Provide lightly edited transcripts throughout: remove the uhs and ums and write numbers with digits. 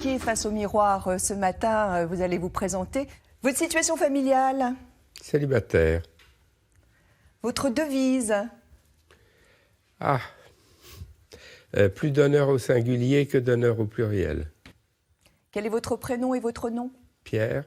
Qui est face au miroir ce matin, vous allez vous présenter. Votre situation familiale? Célibataire. Votre devise? Plus d'honneur au singulier que d'honneur au pluriel. Quel est votre prénom et votre nom? Pierre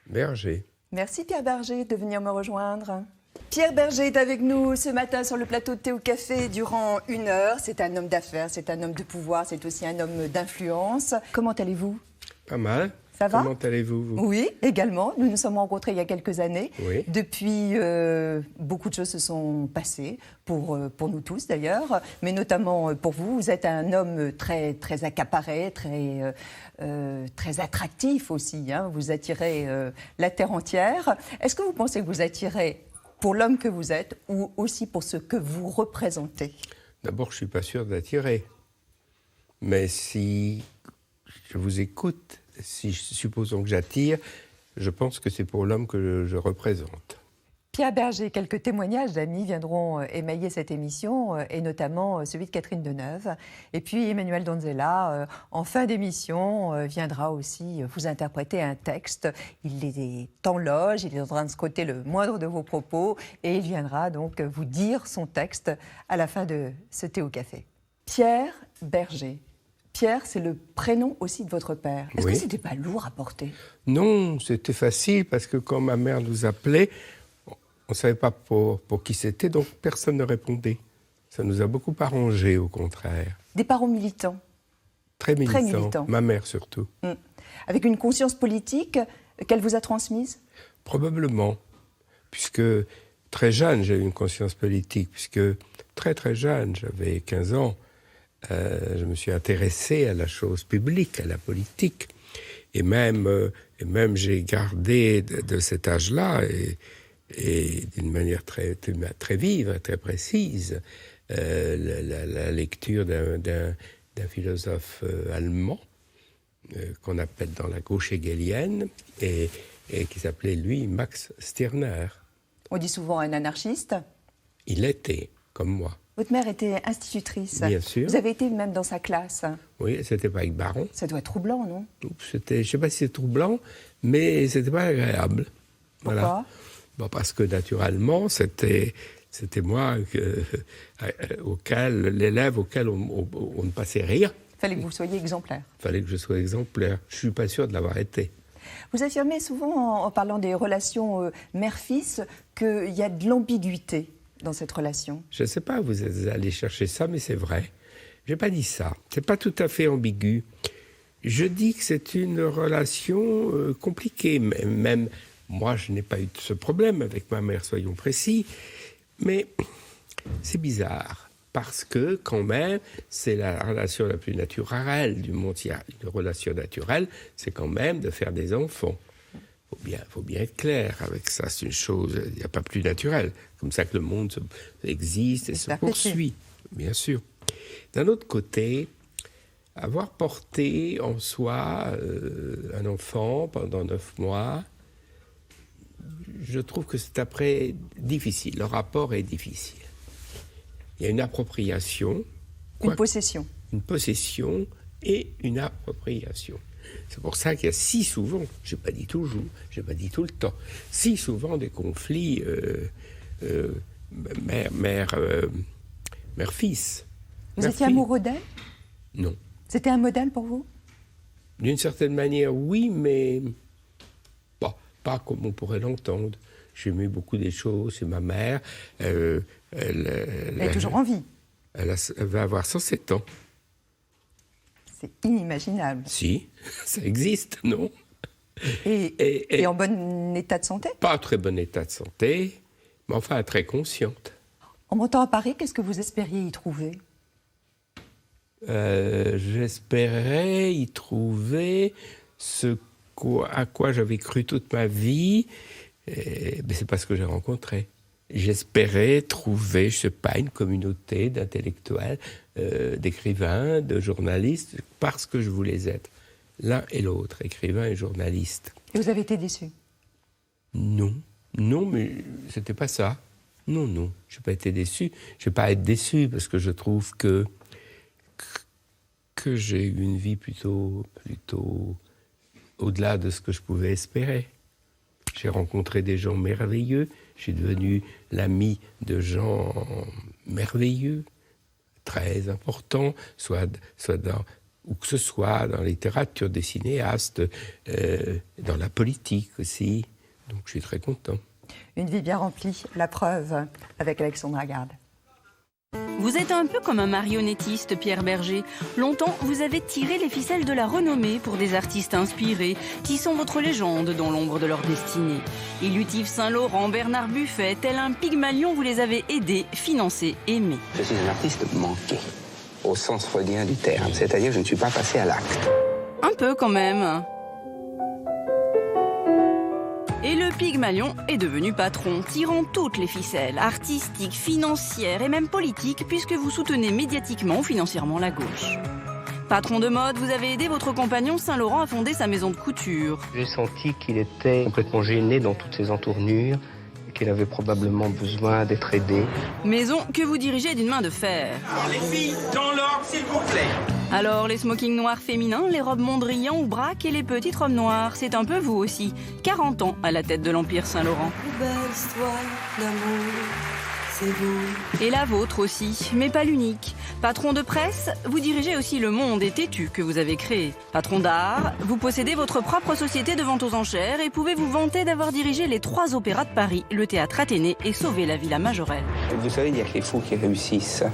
Berger. Merci Pierre Berger de venir me rejoindre. Pierre Berger est avec nous ce matin sur le plateau de Thé au Café durant 1 heure. C'est un homme d'affaires, c'est un homme de pouvoir, c'est aussi un homme d'influence. Comment allez-vous? Pas mal. Ça va? Comment allez-vous, vous? Oui, également. Nous nous sommes rencontrés il y a quelques années. Oui. Depuis, beaucoup de choses se sont passées, pour nous tous d'ailleurs, mais notamment pour vous. Vous êtes un homme très, très accaparé, très attractif aussi. Hein. Vous attirez la terre entière. Est-ce que vous pensez que vous attirez pour l'homme que vous êtes ou aussi pour ce que vous représentez? D'abord, je ne suis pas sûr d'attirer. Mais si je vous écoute, si supposons que j'attire, je pense que c'est pour l'homme que je représente. Pierre Berger, quelques témoignages d'amis viendront émailler cette émission, et notamment celui de Catherine Deneuve. Et puis Emmanuel Donzella, en fin d'émission, viendra aussi vous interpréter un texte. Il est en loge, il est en train de scruter le moindre de vos propos, et il viendra donc vous dire son texte à la fin de ce Thé au Café. Pierre Berger. Pierre, c'est le prénom aussi de votre père. Est-ce Oui. que c'était pas lourd à porter? Non, c'était facile parce que quand ma mère nous appelait, on ne savait pas pour qui c'était, donc personne ne répondait. Ça nous a beaucoup arrangé, au contraire. Des parents militants. Très militants. Très militants. Ma mère surtout. Avec une conscience politique qu'elle vous a transmise? Probablement, puisque très jeune, j'ai eu une conscience politique, puisque très très jeune, j'avais 15 ans, je me suis intéressé à la chose publique, à la politique. Et même j'ai gardé de cet âge-là, et d'une manière très vive, très précise, la lecture d'un philosophe allemand, qu'on appelle dans la gauche hegelienne, et qui s'appelait, lui, Max Stirner. On dit souvent un anarchiste. Il était, comme moi. Votre mère était institutrice. Bien sûr. Vous avez été même dans sa classe. Oui, c'était pas avec Baron. Ça doit être troublant, non? Je ne sais pas si c'est troublant, mais c'était pas agréable. Pourquoi? Bon, parce que naturellement, c'était moi, l'élève auquel on ne passait rien. Il fallait que vous soyez exemplaire. Il fallait que je sois exemplaire. Je ne suis pas sûr de l'avoir été. Vous affirmez souvent, en parlant des relations mère-fils, qu'il y a de l'ambiguïté dans cette relation. Je ne sais pas, vous êtes allé chercher ça, mais c'est vrai. Je n'ai pas dit ça. Ce n'est pas tout à fait ambigu. Je dis que c'est une relation compliquée. Même moi, je n'ai pas eu ce problème avec ma mère, soyons précis. Mais c'est bizarre. Parce que, quand même, c'est la relation la plus naturelle du monde. Il y a une relation naturelle, c'est quand même de faire des enfants. Faut bien être clair avec ça. C'est une chose, il n'y a pas plus naturelle. Comme ça que le monde existe et se poursuit, bien sûr. D'un autre côté, avoir porté en soi un enfant pendant 9 mois, je trouve que c'est après difficile. Le rapport est difficile. Il y a une appropriation. Une possession. Une possession et une appropriation. C'est pour ça qu'il y a si souvent, je n'ai pas dit toujours, je n'ai pas dit tout le temps, si souvent des conflits mère-fils. Vous étiez amoureux d'elle? Non. C'était un modèle pour vous? D'une certaine manière, oui, mais pas comme on pourrait l'entendre. J'aimais beaucoup des choses, c'est ma mère. Elle est toujours en vie. Elle va avoir 107 ans. C'est inimaginable. Si, ça existe, non? Et en bon état de santé? Pas en très bon état de santé, mais enfin très consciente. En montant à Paris, qu'est-ce que vous espériez y trouver? J'espérais y trouver à quoi j'avais cru toute ma vie, mais c'est pas ce que j'ai rencontré. J'espérais trouver, je sais pas, une communauté d'intellectuels, d'écrivains, de journalistes, parce que je voulais être l'un et l'autre, écrivain et journaliste. Et vous avez été déçu? Non, mais c'était pas ça. Non, je n'ai pas été déçu. Je ne vais pas être déçu parce que je trouve que que j'ai eu une vie plutôt au-delà de ce que je pouvais espérer. J'ai rencontré des gens merveilleux, je suis devenu l'ami de gens merveilleux, très importants, soit où que ce soit, dans la littérature, des cinéastes, dans la politique aussi. Donc je suis très content. Une vie bien remplie, la preuve avec Alexandra Garde. Vous êtes un peu comme un marionnettiste, Pierre Berger. Longtemps, vous avez tiré les ficelles de la renommée pour des artistes inspirés, tissant votre légende dans l'ombre de leur destinée. Élu Yves Saint-Laurent, Bernard Buffet, tel un Pygmalion, vous les avez aidés, financés, aimés. Je suis un artiste manqué, au sens freudien du terme, c'est-à-dire que je ne suis pas passé à l'acte. Un peu quand même. Et le Pygmalion est devenu patron, tirant toutes les ficelles, artistiques, financières et même politiques, puisque vous soutenez médiatiquement ou financièrement la gauche. Patron de mode, vous avez aidé votre compagnon Saint-Laurent à fonder sa maison de couture. J'ai senti qu'il était complètement gêné dans toutes ses entournures, et qu'il avait probablement besoin d'être aidé. Maison que vous dirigez d'une main de fer. Les filles, dans l'ordre, s'il vous plaît. Alors, les smokings noirs féminins, les robes Mondrian ou Braque et les petites robes noires, c'est un peu vous aussi. 40 ans à la tête de l'Empire Saint-Laurent. Belle histoire d'amour, c'est vous. Et la vôtre aussi, mais pas l'unique. Patron de presse, vous dirigez aussi Le Monde et Têtu que vous avez créé. Patron d'art, vous possédez votre propre société de vente aux enchères et pouvez vous vanter d'avoir dirigé les 3 opéras de Paris, le Théâtre Athénée et sauvé la Villa Majorelle. Vous savez, il n'y a que les fous qui réussissent,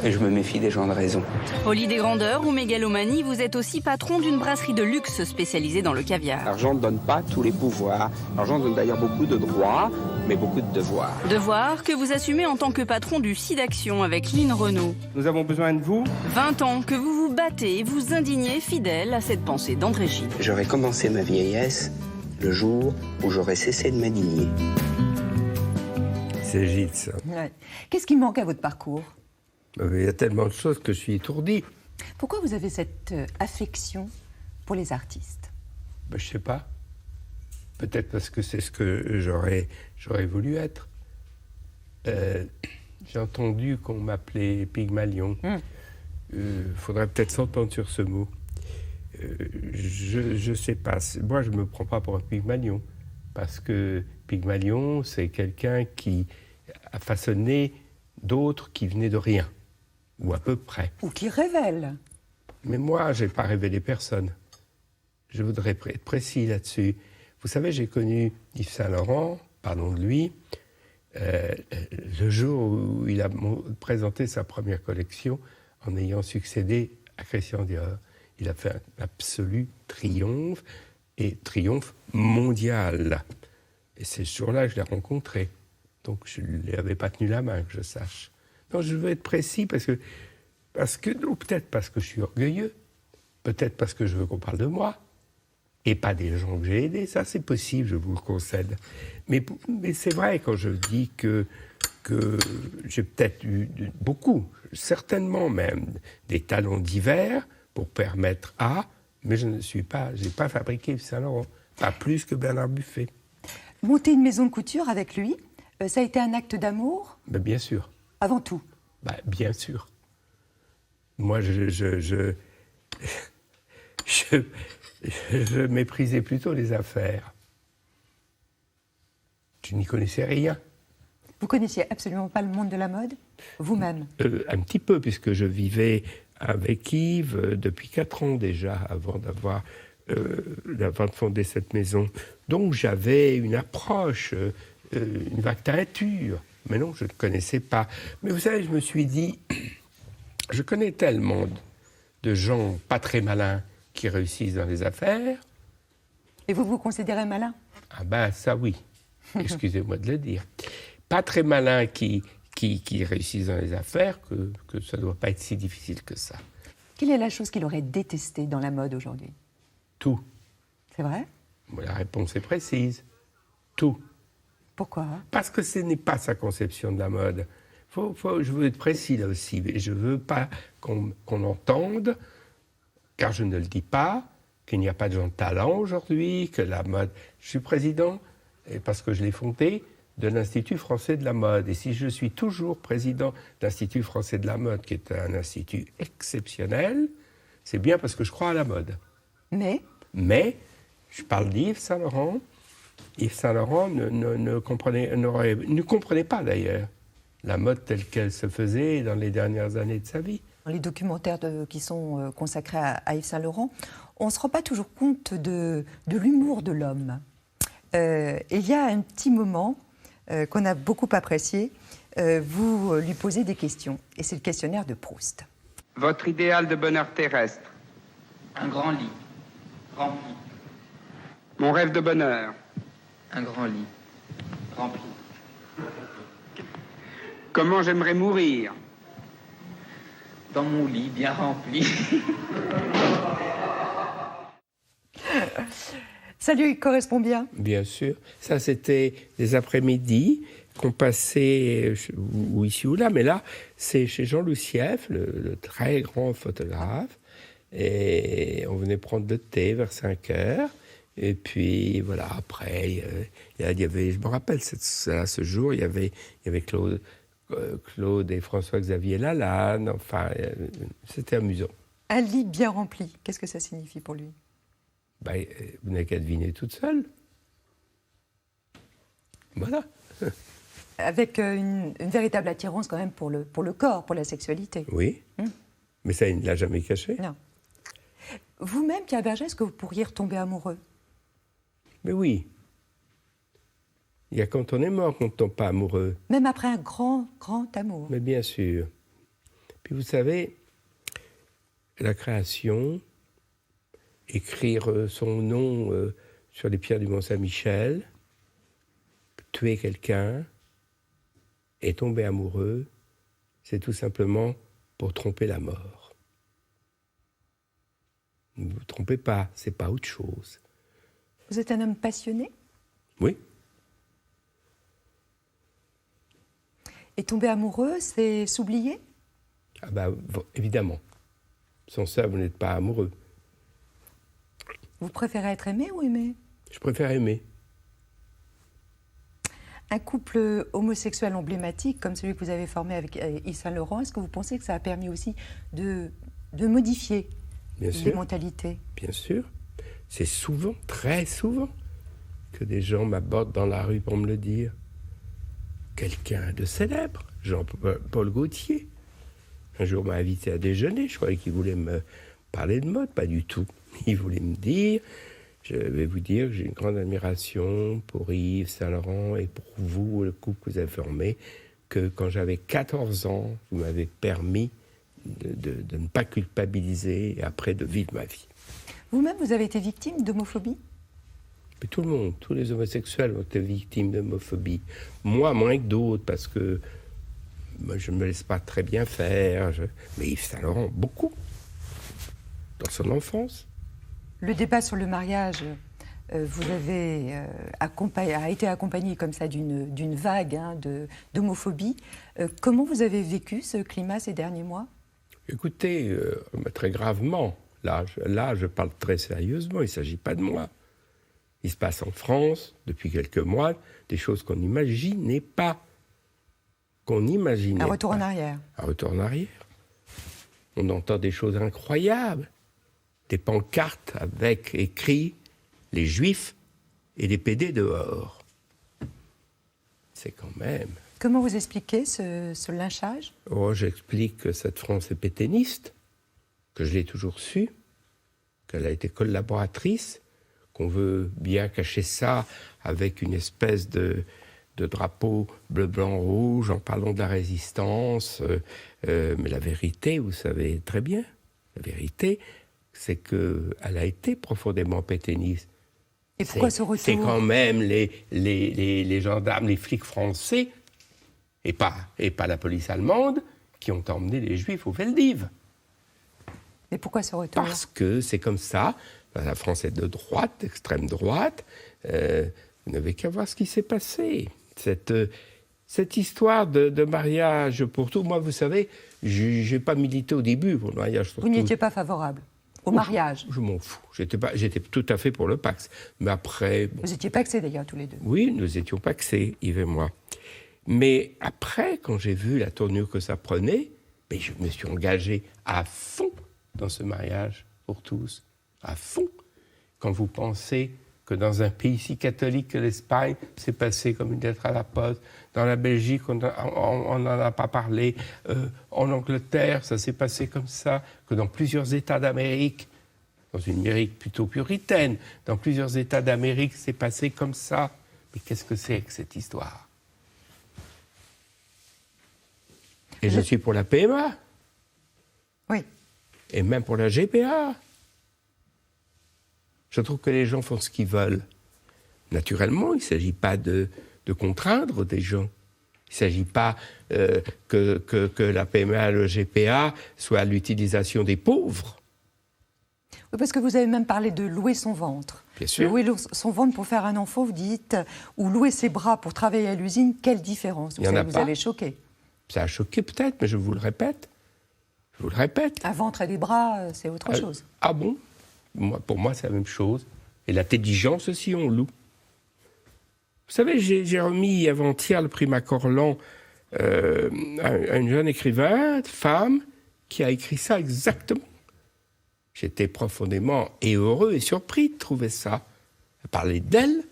et je me méfie des gens de raison. Folie des grandeurs ou mégalomanie, vous êtes aussi patron d'une brasserie de luxe spécialisée dans le caviar. L'argent ne donne pas tous les pouvoirs. L'argent donne d'ailleurs beaucoup de droits, mais beaucoup de devoirs. Devoir que vous assumez en tant que patron du SIDAction avec Lynn Renault. Nous avons besoin de vous. 20 ans que vous vous battez et vous indignez fidèle à cette pensée d'André Gide. J'aurais commencé ma vieillesse le jour où j'aurais cessé de m'indigner. C'est Gide, ça. Ouais. Qu'est-ce qui manque à votre parcours ? Il y a tellement de choses que je suis étourdi. Pourquoi vous avez cette affection pour les artistes ? Je ne sais pas. Peut-être parce que c'est ce que j'aurais voulu être. J'ai entendu qu'on m'appelait Pygmalion. Faudrait peut-être s'entendre sur ce mot. Je ne sais pas. Moi, je ne me prends pas pour un Pygmalion. Parce que Pygmalion, c'est quelqu'un qui a façonné d'autres qui venaient de rien. Ou à peu près. Ou qui révèle. Mais moi, je n'ai pas révélé personne. Je voudrais être précis là-dessus. Vous savez, j'ai connu Yves Saint-Laurent, parlons de lui, le jour où il a présenté sa première collection en ayant succédé à Christian Dior. Il a fait un absolu triomphe, et triomphe mondial. Et c'est ce jour-là que je l'ai rencontré. Donc je ne lui avais pas tenu la main, que je sache. Non, je veux être précis parce que ou peut-être parce que je suis orgueilleux, peut-être parce que je veux qu'on parle de moi, et pas des gens que j'ai aidés, ça c'est possible, je vous le concède. Mais c'est vrai quand je dis que j'ai peut-être eu beaucoup, certainement même, des talents divers pour permettre mais je n'ai pas fabriqué Yves Saint-Laurent, pas plus que Bernard Buffet. Monter une maison de couture avec lui, ça a été un acte d'amour ? Bien sûr. Avant tout. Bien sûr. Moi, je méprisais plutôt les affaires. Je n'y connaissais rien. Vous connaissiez absolument pas le monde de la mode, vous-même ? Un petit peu, puisque je vivais avec Yves depuis 4 ans déjà, avant de fonder cette maison. Donc j'avais une approche, une vague teinture. Mais non, je ne connaissais pas. Mais vous savez, je me suis dit, je connais tellement de gens pas très malins qui réussissent dans les affaires. Et vous vous considérez malin ? Ça oui, excusez-moi de le dire. Pas très malins qui réussissent dans les affaires, que ça ne doit pas être si difficile que ça. Quelle est la chose qu'il aurait détestée dans la mode aujourd'hui ? Tout. C'est vrai ? La réponse est précise. Tout. Pourquoi ? Parce que ce n'est pas sa conception de la mode. Je veux être précis là aussi. Mais je ne veux pas qu'on entende, car je ne le dis pas, qu'il n'y a pas de gens de talent aujourd'hui, que la mode... Je suis président, et parce que je l'ai fondé, de l'Institut français de la mode. Et si je suis toujours président de l'Institut français de la mode, qui est un institut exceptionnel, c'est bien parce que je crois à la mode. Mais Je parle d'Yves Saint-Laurent. Yves Saint-Laurent ne comprenait pas d'ailleurs la mode telle qu'elle se faisait dans les dernières années de sa vie. dans les documentaires qui sont consacrés à Yves Saint-Laurent, on ne se rend pas toujours compte de l'humour de l'homme. Il y a un petit moment qu'on a beaucoup apprécié. Vous lui posez des questions, et c'est le questionnaire de Proust. Votre idéal de bonheur terrestre. Un grand lit, rempli. Mon rêve de bonheur. Un grand lit, rempli. Comment j'aimerais mourir. Dans mon lit, bien rempli. Ça lui correspond bien? Bien sûr. Ça, c'était des après-midi qu'on passait ou ici ou là, mais là, c'est chez Jean Loussief, le très grand photographe, et on venait prendre le thé vers 5 heures, et puis voilà, après, il y avait, je me rappelle, ce jour, il y avait Claude et François-Xavier Lalanne, enfin, c'était amusant. Un lit bien rempli, qu'est-ce que ça signifie pour lui? Vous n'avez qu'à deviner toute seule. Voilà. Avec une véritable attirance quand même pour le corps, pour la sexualité. Oui, mais ça, il ne l'a jamais caché. Non. Vous-même, Pierre Berger, est-ce que vous pourriez retomber amoureux? Mais oui. Il y a quand on est mort qu'on ne tombe pas amoureux. Même après un grand, grand amour. Mais bien sûr. Puis vous savez, la création, écrire son nom sur les pierres du Mont-Saint-Michel, tuer quelqu'un et tomber amoureux, c'est tout simplement pour tromper la mort. Ne vous trompez pas, c'est pas autre chose. Vous êtes un homme passionné? Oui. Et tomber amoureux, c'est s'oublier? Évidemment. Sans ça, vous n'êtes pas amoureux. Vous préférez être aimé ou aimé? Je préfère aimer. Un couple homosexuel emblématique comme celui que vous avez formé avec Yves Saint-Laurent, est-ce que vous pensez que ça a permis aussi de modifier les mentalités? Bien sûr. C'est souvent, très souvent, que des gens m'abordent dans la rue pour me le dire. Quelqu'un de célèbre, Jean-Paul Gaultier, un jour m'a invité à déjeuner. Je croyais qu'il voulait me parler de mode, pas du tout. Il voulait me dire, je vais vous dire que j'ai une grande admiration pour Yves Saint-Laurent et pour vous, le couple que vous avez formé, que quand j'avais 14 ans, vous m'avez permis de ne pas culpabiliser et après de vivre ma vie. Vous-même, vous avez été victime d'homophobie? Mais tout le monde, tous les homosexuels ont été victimes d'homophobie. Moi, moins que d'autres, parce que moi, je ne me laisse pas très bien faire. Mais Yves Saint-Laurent, beaucoup, dans son enfance. Le débat sur le mariage, vous avez a été accompagné comme ça d'une vague d'homophobie. Comment vous avez vécu ce climat ces derniers mois? Écoutez, très gravement. Là, je parle très sérieusement, il ne s'agit pas de moi. Il se passe en France, depuis quelques mois, des choses qu'on n'imaginait pas. Un retour en arrière. Un retour en arrière. On entend des choses incroyables. Des pancartes avec écrit « Les Juifs et les PD dehors ». C'est quand même... Comment vous expliquez ce lynchage? J'explique que cette France est pétainiste, que je l'ai toujours su, qu'elle a été collaboratrice, qu'on veut bien cacher ça avec une espèce de drapeau bleu, blanc, rouge, en parlant de la résistance. Mais la vérité, vous savez très bien, la vérité, c'est qu'elle a été profondément pétainiste. Et pourquoi ce retour? C'est quand même les gendarmes, les flics français, et pas la police allemande, qui ont emmené les Juifs au Veldiv. Mais pourquoi ce retour? Parce que c'est comme ça. La France est de droite, d'extrême droite. Vous n'avez qu'à voir ce qui s'est passé. Cette histoire de mariage pour tout, moi, vous savez, je n'ai pas milité au début pour le mariage. Vous n'y étiez pas favorable au mariage? Je m'en fous. J'étais tout à fait pour le Pacs. Mais après... Vous étiez pacsés d'ailleurs, tous les deux. Oui, nous étions pacsés, Yves et moi. Mais après, quand j'ai vu la tournure que ça prenait, je me suis engagé à fond dans ce mariage pour tous, à fond. Quand vous pensez que dans un pays si catholique que l'Espagne, c'est passé comme une lettre à la poste. Dans la Belgique, on n'en a pas parlé. En Angleterre, ça s'est passé comme ça. Que dans plusieurs États d'Amérique, dans une Amérique plutôt puritaine, dans plusieurs États d'Amérique, c'est passé comme ça. Mais qu'est-ce que c'est que cette histoire? Et je suis pour la PMA. Oui. Et même pour la GPA. Je trouve que les gens font ce qu'ils veulent. Naturellement, il ne s'agit pas de contraindre des gens. Il ne s'agit pas que la PMA et le GPA soient à l'utilisation des pauvres. Oui, parce que vous avez même parlé de louer son ventre. Bien sûr. Louer son ventre pour faire un enfant, vous dites, ou louer ses bras pour travailler à l'usine, quelle différence? Vous avez choqué. Ça a choqué peut-être, mais je vous le répète. Un ventre et des bras, c'est autre chose. Ah bon? Pour moi, c'est la même chose. Et l'intelligence aussi, on loue. Vous savez, j'ai remis avant-hier le prix Macorlan à une jeune écrivain, femme, qui a écrit ça exactement. J'étais profondément heureux et surpris de trouver ça. Elle parlait d'elle.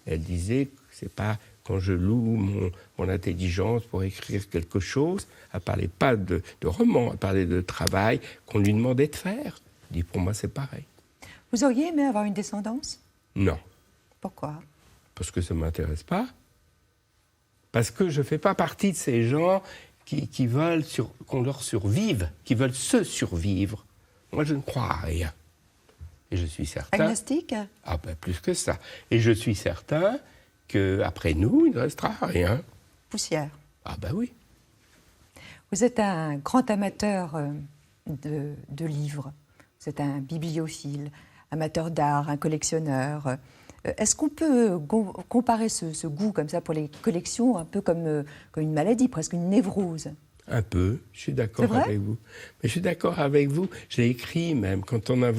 Elle disait que c'est pas quand je loue mon intelligence pour écrire quelque chose. Elle ne parlait pas de roman, elle parlait de travail qu'on lui demandait de faire. Je dis, pour moi, c'est pareil. Vous auriez aimé avoir une descendance? Non. Pourquoi? Parce que ça ne m'intéresse pas. Parce que je ne fais pas partie de ces gens qui veulent qu'on leur survive, qui veulent se survivre. Moi, je ne crois à rien. Et je suis certain... Agnostique? Ah ben, plus que ça. Et je suis certain qu'après nous, il ne restera rien. Poussière. Ah ben oui. Vous êtes un grand amateur de livres. Vous êtes un bibliophile, amateur d'art, un collectionneur. Est-ce qu'on peut comparer ce goût comme ça pour les collections un peu comme une maladie, presque une névrose? Un peu, je suis d'accord avec vous. Mais je suis d'accord avec vous, je l'ai écrit même, quand j'ai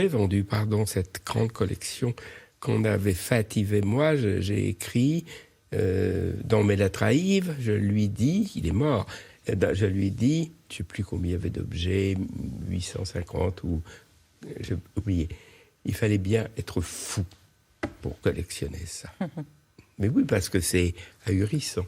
vendu cette grande collection qu'on avait faite, Yves et moi, j'ai écrit dans mes lettres à Yves, je lui dis, il est mort, je lui dis, je ne sais plus combien il y avait d'objets, 850 ou... j'ai oublié. Il fallait bien être fou pour collectionner ça. Mais oui, parce que c'est ahurissant.